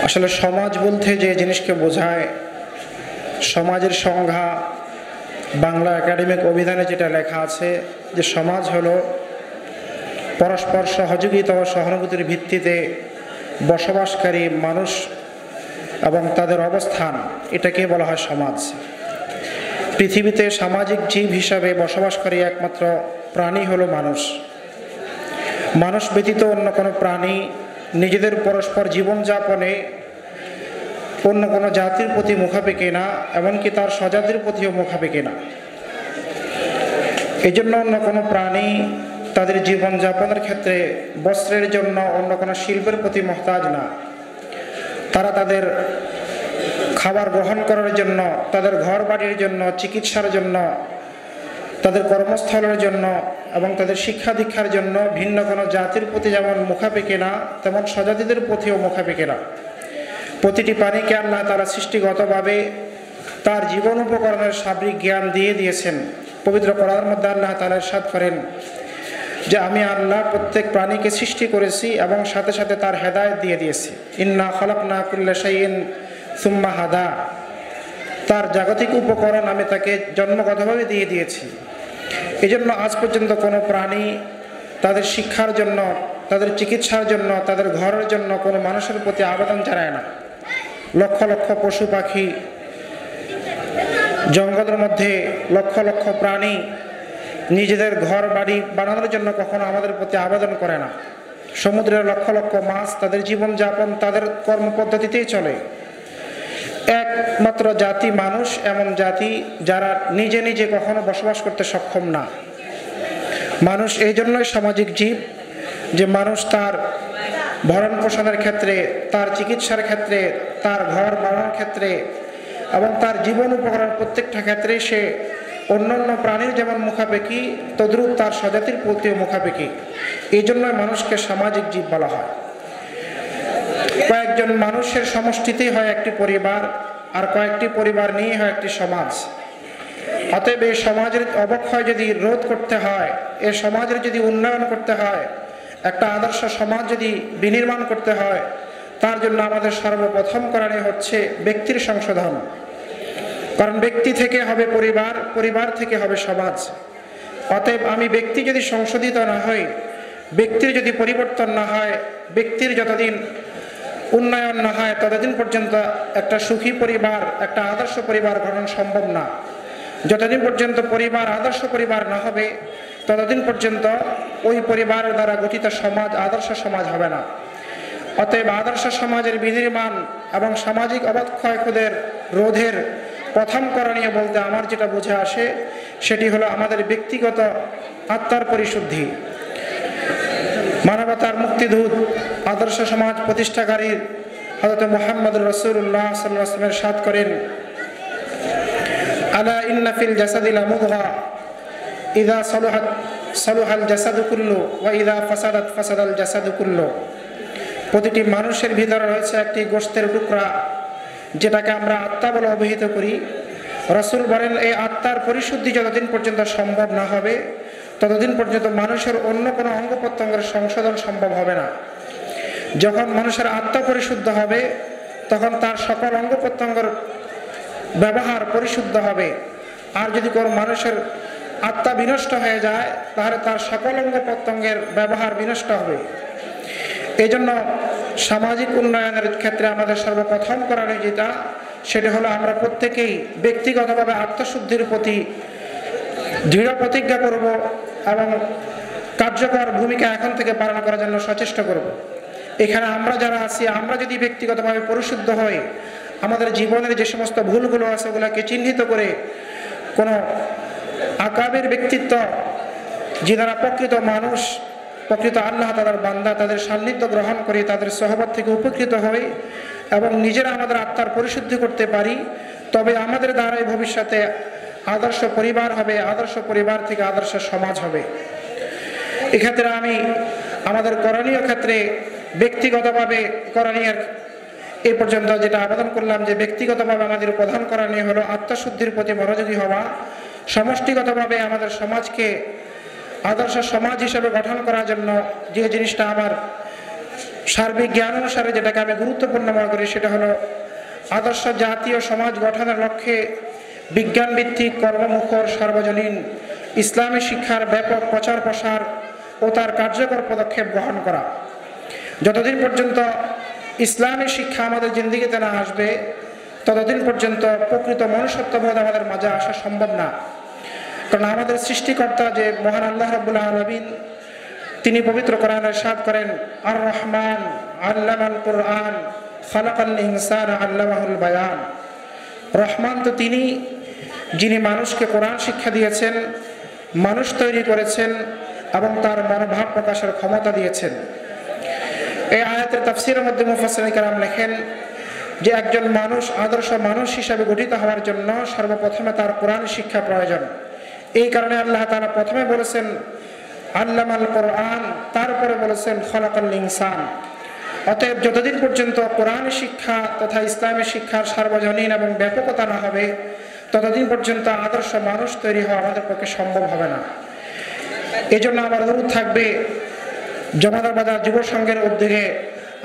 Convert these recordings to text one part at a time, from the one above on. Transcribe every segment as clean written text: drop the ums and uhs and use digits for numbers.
আসলে সমাজ বলতে যে জিনিসকে বোঝায়, সমাজের সংজ্ঞা বাংলা একাডেমিক অভিধানে যেটা লেখা আছে যে সমাজ হলো পরস্পর সহযোগিতা ও সহানুভূতির ভিত্তিতে বসবাসকারী মানুষ এবং তাদের অবস্থান, এটাকে বলা হয় সমাজ। পৃথিবীতে সামাজিক জীব হিসাবে বসবাসকারী একমাত্র প্রাণী হলো মানুষ। মানুষ ব্যতীত অন্য কোনো প্রাণী নিজেদের পরস্পর জীবনযাপনে অন্য কোনো জাতির প্রতি মুখাপেক্ষী না, এমনকি তার স্বজাতির প্রতিও মুখাপেক্ষী না। এই জন্য অন্য কোনো প্রাণী তাদের জীবনযাপনের ক্ষেত্রে বস্ত্রের জন্য অন্য কোনো শিল্পের প্রতি মুহতাজ না। তারা তাদের খাবার গ্রহণ করার জন্য, তাদের ঘর বাড়ির জন্য, চিকিৎসার জন্য, তাদের কর্মস্থলের জন্য এবং তাদের শিক্ষা দীক্ষার জন্য ভিন্ন কোনো জাতির প্রতি যেমন মুখাপেক্ষী না, তেমন স্বজাতিদের প্রতিও মুখাপেক্ষী না। প্রতিটি প্রাণীকে আল্লাহ তারা সৃষ্টিগতভাবে তার জীবন উপকরণের সার্বিক জ্ঞান দিয়ে দিয়েছেন। পবিত্র কোরআনের মধ্যে আল্লাহ তাআলা ইরশাদ করেন যে আমি আল্লাহ প্রত্যেক প্রাণীকে সৃষ্টি করেছি এবং সাথে সাথে তার হেদায়েত দিয়ে দিয়েছি। ইন্না খালাকনা কুল্লা শাইইন সুম্মা হাদা, তার জাগতিক উপকরণ আমি তাকে জন্মগতভাবে দিয়ে দিয়েছি। এই জন্য আজ পর্যন্ত কোনো প্রাণী তাদের শিক্ষার জন্য, তাদের চিকিৎসার জন্য, তাদের ঘরের জন্য কোনো মানুষের প্রতি আবেদন জানায় না। লক্ষ লক্ষ পশু পাখি, জঙ্গলের মধ্যে লক্ষ লক্ষ প্রাণী নিজেদের ঘর বাড়ি বানানোর জন্য কখনো আমাদের প্রতি আবেদন করে না। সমুদ্রের লক্ষ লক্ষ মাছ তাদের জীবনযাপন তাদের কর্মপদ্ধতিতেই চলে। একমাত্র জাতি মানুষ, এমন জাতি যারা নিজে নিজে কখনো বসবাস করতে সক্ষম না। মানুষ এই জন্যই সামাজিক জীব যে মানুষ তার ভরণ পোষণের ক্ষেত্রে, তার চিকিৎসার ক্ষেত্রে, তার ঘর বানানোর ক্ষেত্রে এবং তার জীবন উপকরণ প্রত্যেকটা ক্ষেত্রে সে অন্যান্য প্রাণীর যেমন মুখাপেক্ষী, তদ্রূপ তার স্বজাতির প্রতিও মুখাপেক্ষী। এই জন্যই মানুষকে সামাজিক জীব বলা হয়। কয়েকজন মানুষের সমষ্টিতেই হয় একটি পরিবার, আর কয়েকটি পরিবার নিয়ে হয় একটি সমাজ। অতএব এই সমাজের অবক্ষয় যদি রোধ করতে হয়, এই সমাজের যদি উন্নয়ন করতে হয়, একটা আদর্শ সমাজ যদি বিনির্মাণ করতে হয়, তার জন্য আমাদের সর্বপ্রথম করণীয় হচ্ছে ব্যক্তির সংশোধন। কারণ ব্যক্তি থেকে হবে পরিবার, পরিবার থেকে হবে সমাজ। অতএব আমি ব্যক্তি যদি সংশোধিত না হই, ব্যক্তির যদি পরিবর্তন না হয়, ব্যক্তির যতদিন উন্নয়ন না হয় ততদিন পর্যন্ত একটা সুখী পরিবার, একটা আদর্শ পরিবার গঠন সম্ভব না। যতদিন পর্যন্ত পরিবার আদর্শ পরিবার না হবে ততদিন পর্যন্ত ওই পরিবারের দ্বারা গঠিত সমাজ আদর্শ সমাজ হবে না। অতএব আদর্শ সমাজের বিনির্মাণ এবং সামাজিক অবক্ষয়দের রোধের প্রথম করণীয় বলতে আমার যেটা বুঝে আসে সেটি হলো আমাদের ব্যক্তিগত আত্মার পরিশুদ্ধি। মানবতার মুক্তিদূত আদর্শ সমাজ প্রতিষ্ঠাকারী হযরত মুহাম্মদুর রাসূলুল্লাহ সাল্লাল্লাহু আলাইহি ওয়াসাল্লাম ইরশাদ করেন, আলা ইন্না ফিল জাসাদি লামুদগা ইযা সালাহাত সালাহাল জাসাদু কুল্লু ওয়া ইযা ফাসাদাত ফাসাদাল জাসাদু কুল্লু। প্রতিটি মানুষের ভিতরে রয়েছে একটি গোশতের টুকরা, যেটাকে আমরা আত্মা বলে অভিহিত করি। রাসূল বলেন এই আত্মার পরিশুদ্ধি যতদিন পর্যন্ত সম্ভব না হবে ততদিন পর্যন্ত মানুষের অন্য কোনো অঙ্গ প্রত্যঙ্গের সংশোধন সম্ভব হবে না। যখন মানুষের আত্মা পরিশুদ্ধ হবে তখন তার সকল অঙ্গ প্রত্যঙ্গের ব্যবহার পরিশুদ্ধ হবে। আর যদি কোনো মানুষের আত্মা বিনষ্ট হয়ে যায় তাহলে তার সকল অঙ্গ প্রত্যঙ্গের ব্যবহার বিনষ্ট হবে। এই জন্য সামাজিক উন্নয়নের ক্ষেত্রে আমাদের সর্বপ্রথম করণীয় যেটা, সেটা হলো আমরা প্রত্যেকেই ব্যক্তিগতভাবে আত্মশুদ্ধির প্রতি দৃঢ় প্রতিজ্ঞা করব এবং কার্যকর ভূমিকা এখন থেকে পালন করার জন্য সচেষ্ট করব। এখানে আমরা যারা আছি, আমরা যদি ব্যক্তিগতভাবে পরিশুদ্ধ হই, আমাদের জীবনের যে সমস্ত ভুলগুলো আছে ওগুলোকে চিহ্নিত করে কোনো আকাবের ব্যক্তিত্ব যারা প্রকৃত মানুষ, প্রকৃত আল্লাহ তাআলার বান্দা, তাদের সান্নিধ্য গ্রহণ করে তাদের সহবত থেকে উপকৃত হই এবং নিজেরা আমাদের আত্মার পরিশুদ্ধি করতে পারি, তবে আমাদের দ্বারাই ভবিষ্যতে আদর্শ পরিবার হবে, আদর্শ পরিবার থেকে আদর্শ সমাজ হবে। এক্ষেত্রে আমি আমাদের করণীয় ক্ষেত্রে ব্যক্তিগতভাবে করণীয় এই পর্যন্ত যেটা আবেদন করলাম যে ব্যক্তিগতভাবে আমাদের প্রধান করণীয় হলো আত্মশুদ্ধির প্রতি মনোযোগী হওয়া। সমষ্টিগতভাবে আমাদের সমাজকে আদর্শ সমাজ হিসেবে গঠন করার জন্য যে জিনিসটা আমার সার্বিক জ্ঞান অনুসারে যেটাকে আমি গুরুত্বপূর্ণ মনে করি সেটা হলো আদর্শ জাতীয় সমাজ গঠনের লক্ষ্যে বিজ্ঞানভিত্তিক কর্মমুখর সার্বজনীন ইসলামী শিক্ষার ব্যাপক প্রচার প্রসার ও তার কার্যকর পদক্ষেপ গ্রহণ করা। যতদিন পর্যন্ত ইসলামী শিক্ষা আমাদের জিন্দিগিতে না আসবে ততদিন পর্যন্ত প্রকৃত মনুষ্যত্ববোধ আমাদের মাঝে আসা সম্ভব না। কারণ আমাদের সৃষ্টিকর্তা যে মহান আল্লাহ রাব্বুল আলামিন, তিনি পবিত্র কোরআনে ইরশাদ করেন, আর রহমান আল্লামাল কুরআন খালাকাল ইনসানা আল্লামাহুল বায়ান। রহমান তো তিনি, যিনি মানুষকে কোরআন শিক্ষা দিয়েছেন, মানুষ তৈরি করেছেন এবং তার মনোভাব প্রকাশের ক্ষমতা দিয়েছেন। এই আয়াতের তাফসীরের মধ্যে মুফাসসিরিন কেরাম লেখেন যে একজন মানুষ আদর্শ মানুষ হিসাবে গঠিত হওয়ার জন্য সর্বপ্রথমে তার কোরআন শিক্ষা প্রয়োজন। এই কারণে আল্লাহ তাআলা প্রথমে বলেছেন আল্লামাল কোরআন, তারপরে বলেছেন খালাকাল ইনসান। অতএব যতদিন পর্যন্ত কোরআন শিক্ষা তথা ইসলামী শিক্ষার সার্বজনীন এবং ব্যাপকতা না হবে ততদিন পর্যন্ত আদর্শ মানুষ তৈরি হওয়া আমাদের পক্ষে সম্ভব হবে না। এই জন্য আমার অনুরোধ থাকবে, জমাদার বাজার যুব সংঘের উদ্যোগে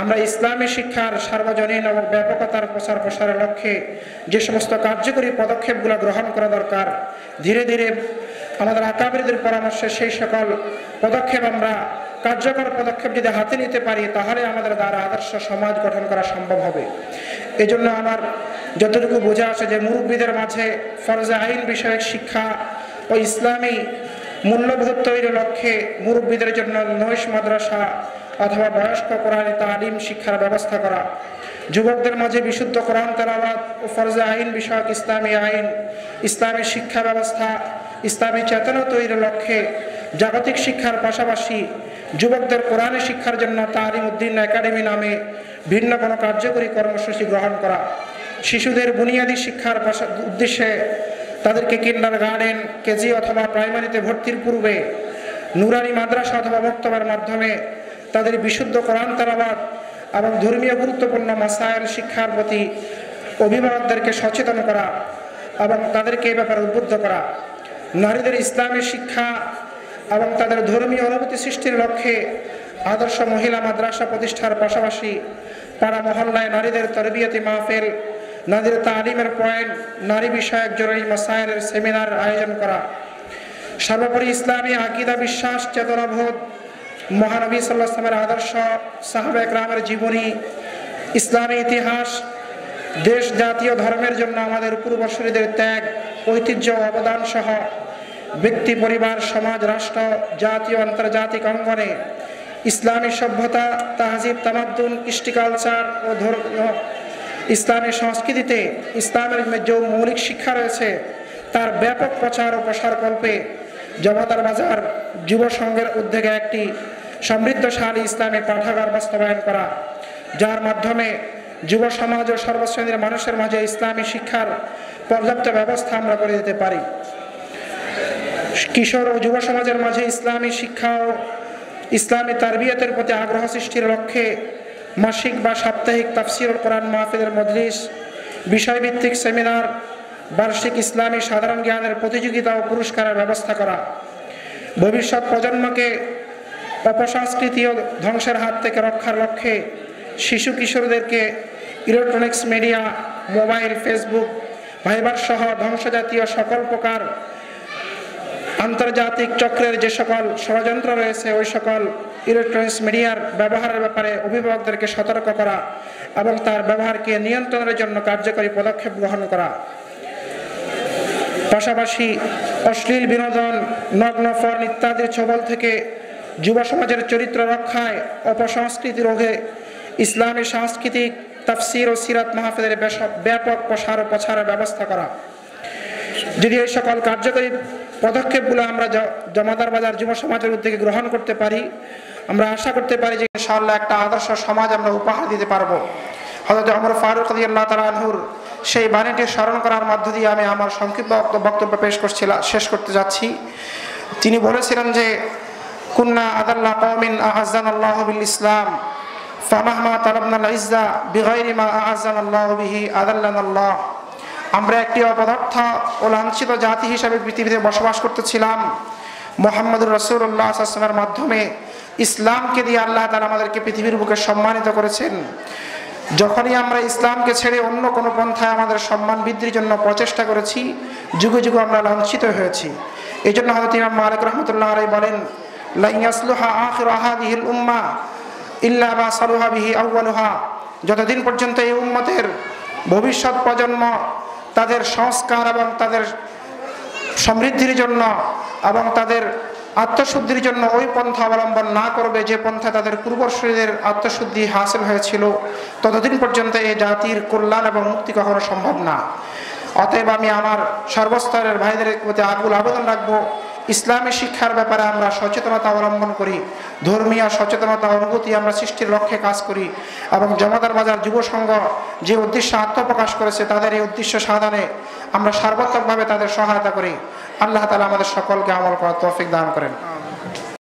আমরা ইসলামী শিক্ষার সার্বজনীন এবং ব্যাপকতার প্রচার প্রসারের লক্ষ্যে যে সমস্ত কার্যকরী পদক্ষেপগুলো গ্রহণ করা দরকার, ধীরে ধীরে আমাদের আকাবিরদের পরামর্শে সেই সকল পদক্ষেপ আমরা কার্যকর পদক্ষেপ যদি হাতে নিতে পারি তাহলে আমাদের দ্বারা আদর্শ সমাজ গঠন করা সম্ভব হবে। এই জন্য আমার যতটুকু বোঝা আসে যে মুরব্বীদের মাঝে ফরজে আইন বিষয়ক শিক্ষা ও ইসলামী মূল্যবোধ তৈরির লক্ষ্যে মুরব্বীদের জন্য নৈশ মাদ্রাসা অথবা বয়স্ক কোরআনী তালিম শিক্ষার ব্যবস্থা করা, যুবকদের মাঝে বিশুদ্ধ কোরআন তেলাওয়াত ও ফরজে আইন বিষয়ক ইসলামী আইন, ইসলামী শিক্ষা ব্যবস্থা, ইসলামী চেতনা তৈরির লক্ষ্যে জাগতিক শিক্ষার পাশাপাশি যুবকদের কোরআনী শিক্ষার জন্য তালিম উদ্দিন একাডেমি নামে ভিন্ন কোনো কার্যকরী কর্মসূচি গ্রহণ করা, শিশুদের বুনিয়াদী শিক্ষার উদ্দেশ্যে তাদেরকে কিন্ডারগার্টেন, কেজি অথবা প্রাইমারিতে ভর্তির পূর্বে নুরানি মাদ্রাসা অথবা মক্তবার মাধ্যমে তাদের বিশুদ্ধ কোরআন তেলাওয়াত এবং ধর্মীয় গুরুত্বপূর্ণ মাসায়েল শিক্ষার প্রতি অভিভাবকদেরকে সচেতন করা এবং তাদেরকে এই ব্যাপারে উদ্বুদ্ধ করা, নারীদের ইসলামী শিক্ষা এবং তাদের ধর্মীয় অনুভূতি সৃষ্টির লক্ষ্যে আদর্শ মহিলা মাদ্রাসা প্রতিষ্ঠার পাশাপাশি পাড়া মহল্লায় নারীদের তরবিয়তি মাহফিল, নারীদের তালিমের পয়েন্ট, নারী বিষয়ক জরুরি মাসায়েলের সেমিনার আয়োজন করা, সর্বোপরি ইসলামী আকীদা, বিশ্বাস, চেতনাবোধ, মহানবী সাল্লাল্লাহু আলাইহি ওয়াসাল্লামের আদর্শ, সাহাবায়ে কেরামের জীবনী, ইসলামী ইতিহাস, দেশ জাতীয় ধর্মের জন্য আমাদের পূর্বসূরীদের ত্যাগ, ঐতিহ্য ও অবদান সহ ব্যক্তি, পরিবার, সমাজ, রাষ্ট্র, জাতীয় আন্তর্জাতিক অঙ্গনে ইসলামী সভ্যতা, তাহজিব, তামাদ্দুন, কৃষ্টি কালচার ও ধর্মীয় ইসলামী সংস্কৃতিতে ইসলামের যে মৌলিক শিক্ষা রয়েছে তার ব্যাপক প্রচার ও প্রসার কল্পে জমাদার বাজার যুব সংঘের উদ্যোগে একটি সমৃদ্ধশালী ইসলামী পাঠাগার বাস্তবায়ন করা, যার মাধ্যমে যুব সমাজ ও সর্বশ্রেণীর মানুষের মাঝে ইসলামী শিক্ষার পর্যাপ্ত ব্যবস্থা আমরা করে দিতে পারি। কিশোর ও যুব সমাজের মাঝে ইসলামী শিক্ষা ও ইসলামী তারবিয়তের প্রতি আগ্রহ সৃষ্টির লক্ষ্যে মাসিক বা সাপ্তাহিক তাফসীরুল কোরআন মাহফিলের মজলিস, বিষয়ভিত্তিক সেমিনার, বার্ষিক ইসলামী সাধারণ জ্ঞানের প্রতিযোগিতা ও পুরস্কারের ব্যবস্থা করা, ভবিষ্যৎ প্রজন্মকে অপসংস্কৃতি ও ধ্বংসের হাত থেকে রক্ষার লক্ষ্যে শিশু কিশোরদেরকে ইলেকট্রনিক্স মিডিয়া, মোবাইল, ফেসবুক, ভাইবার সহ ধ্বংসজাতীয় সকল প্রকার আন্তর্জাতিক চক্রের যে সকল ষড়যন্ত্র রয়েছে ওই সকল ইলেকট্রনিক্স মিডিয়ার ব্যবহারের ব্যাপারে অভিভাবকদেরকে সতর্ক করা এবং তার ব্যবহারকে নিয়ন্ত্রণের জন্য কার্যকরী পদক্ষেপ গ্রহণ করা, পাশাপাশি অশ্লীল বিনোদন, নগ্ন পর্ন ইত্যাদির ছোবল থেকে যুব সমাজের চরিত্র রক্ষায়, অপসংস্কৃতি রোধে ইসলামী সাংস্কৃতিক তাফসীর ও সিরাত মাহফিলের ব্যাপক প্রসার ও প্রচারের ব্যবস্থা করা। যদি এই সকল কার্যকরী পদক্ষেপগুলো আমরা জমাদার বাজার যুব সমাজের উদ্যোগে গ্রহণ করতে পারি, আমরা আশা করতে পারি যে ইনশাআল্লাহ একটা আদর্শ সমাজ আমরা উপহার দিতে পারবো। হযরত ওমর ফারুক রাদিয়াল্লাহু তাআলা আনহুর সেই বাণীটি স্মরণ করার মধ্য দিয়ে আমি আমার সংক্ষিপ্ত বক্তব্য শেষ করতে যাচ্ছি। তিনি বলেছিলেন যে কুন্না আদাল্লা কওমিন আ'আজ্জানাল্লাহু বিল ইসলাম ফামাহমা তালাবনাল ইজ্জা বিগাইরি মা আ'আজ্জানাল্লাহু বিহি আদাল্লানাল্লাহ। আমরা একটি অপদার্থ ও লাঞ্ছিত জাতি হিসাবে পৃথিবীতে বসবাস করতেছিলাম। মুহাম্মদুর রাসূলুল্লাহ সাল্লাল্লাহু আলাইহি ওয়াসাল্লামের মাধ্যমে ইসলামকে দিয়ে আল্লাহ তাআলা আমাদেরকে পৃথিবীর বুকে সম্মানিত করেছেন। যখনই আমরা ইসলামকে ছেড়ে অন্য কোনো পন্থায় আমাদের সম্মান বৃদ্ধির জন্য প্রচেষ্টা করেছি, যুগে যুগে আমরা লাঞ্ছিত হয়েছি। এই জন্য হযরত ইমাম মালিক রাহমাতুল্লাহ আলাইহি বলেন, লা ইয়াসলুহা আখিরু হাযিহিল উম্মাহ ইল্লা মা সালুহা বিহি আউয়ালুহা। যতদিন পর্যন্ত এই উম্মতের ভবিষ্যৎ প্রজন্ম তাদের সংস্কার এবং তাদের সমৃদ্ধির জন্য এবং তাদের আত্মশুদ্ধির জন্য ওই পন্থা অবলম্বন না করবে যে পন্থা তাদের পূর্বসূরীদের আত্মশুদ্ধি হাসিল হয়েছিল, ততদিন পর্যন্ত এই জাতির কল্যাণ এবং মুক্তি কখনো সম্ভব না। অতএব আমি আমার সর্বস্তরের ভাইদের প্রতি আকুল আবেদন রাখবো, ইসলামী শিক্ষার ব্যাপারে আমরা সচেতনতা অবলম্বন করি, ধর্মীয় সচেতনতা অনুভূতি আমরা সৃষ্টির লক্ষ্যে কাজ করি এবং জমাদার বাজার যুব সংঘ যে উদ্দেশ্যে আত্মপ্রকাশ করেছে তাদের এই উদ্দেশ্য সাধনে আমরা সার্বত্রিকভাবে তাদের সহায়তা করি। আল্লাহ তাআলা আমাদের সকলকে আমল করার তৌফিক দান করেন।